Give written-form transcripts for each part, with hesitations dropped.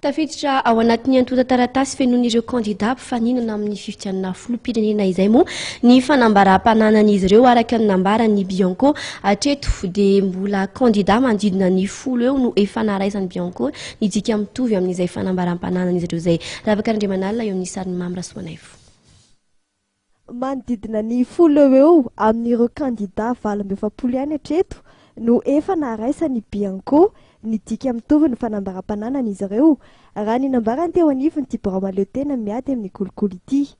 Tafiditra ao anatin'ny antota taratasy fenoan'ireo kandida mpifaninana amin'ny fifidianana filoham-pirenena izay moa ny fanambaram-pananan'izy ireo araka ny nambarany Bianco hatreto dia mbola kandida manodidina ny 10 eo no efa naraisan'ny Bianco nidika mitovy amin'izay fanambaram-pananan'izy ireo izay Ravakarandriamanalina eo amin'ny sariny Mamra Soanaivo. Manodidina ny 10 eo amin'ireo kandida 27 ihany hatreto no efa naraisan'ny Bianco nidika mitovy ny fanambaram-pananan'izy ireo raha ny nambarany teo anivony ty Bramaleo tena miady amin'ny kolikoly ity.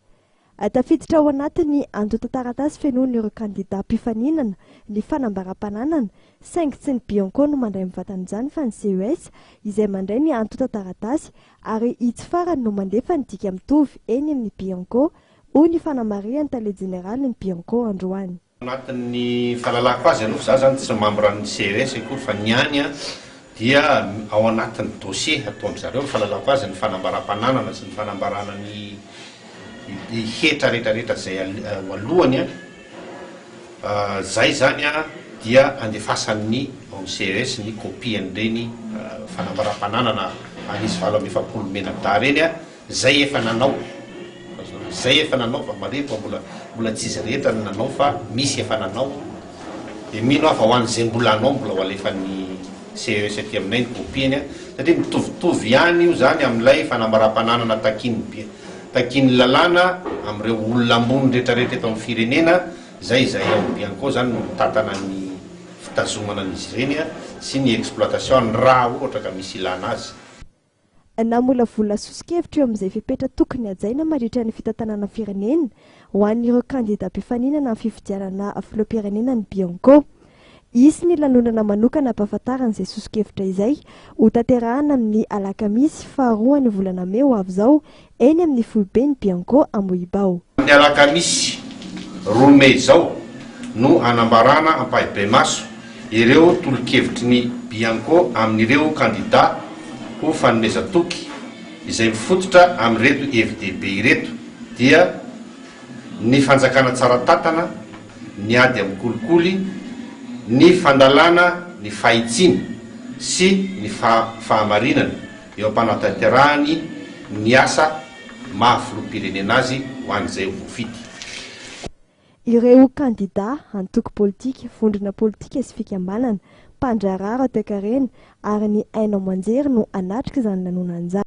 Tafiditra ao anatiny antota taratasy fenoan'ireo kandida mpifaninana ny fanambaram-pananana saingy tsy ny Bianco no mandray mivatan'izany fa ny CES izay mandray ny antota taratasy ary itsy farany no mandefa nidika mitovy eny amin'ny Bianco hoy ny fanamariany tale jeneraly ny Bianco androany. Anatin'ny fahalalako azy aloha za zany tsy membran'ny CES akory fa niany dia ao anatin'ny dossier ataon'ny zareo fahalalako azy ny fanambaram-pananana sy ny fanambarana ny hetra rehetrarehetra zay alohany zay zany dia andefasan'ny CES ny copie an'ireny fanambaram-pananana anisy 27 menada reny zay efa nanao fa marepo mbola tsy izy rehetra ny nanao fa misy efa nanao dia mino aho fa ho an'izay mbola hanao mbola ho alefan'ny CES aty aminay ny kopiany satria mitovitovy ihany io zany amin'ilay fanambaram-pananana takin'ny lalàna amin'ireo olona ambony rehetrarehetra eto amin'ny firenena zay ao Bianco zany no mitatana ny fitazomana an'izy ireny sy ny exploitation raha ohatra ka misy ilana azy. Namolavola sosikevitra eo amin'izay fepetra tokony hajaina mandritra ny fitantanana firenena ho an'ireo kandida mpifaninana amin'ny fifidianana filoham-pirenena ny Bianco. Isy ny lanonana manokana ampahafantaran'izay sosikevitra izay ho tanterahana amin'ny alakamisy faharoa ny volana May ho avy izao eny amin'ny foibe ny Bianco Ambohibao. Ny alakamisy 2 May izao no anambarana ampahibe-maso ireo tolo-kevitry ny Bianco amin'ireo kandida ho fanomezan-toky izay mifototra amin'ireto FDB ireto dia ny fanjakana tsara tatana, ny ady amin'ny kolikoly, ny fandalana, ny fahitsiny sy ny fahamarinana eo am-panatanterahany ny asa mahafiloham-pirenena azy ho an'izay voafity. Ireo kandida antoko politika, vondrona politika sy fikambanana, mpandrarara toekarena ary ny haino amanjery no anatrika izany lanonana izany.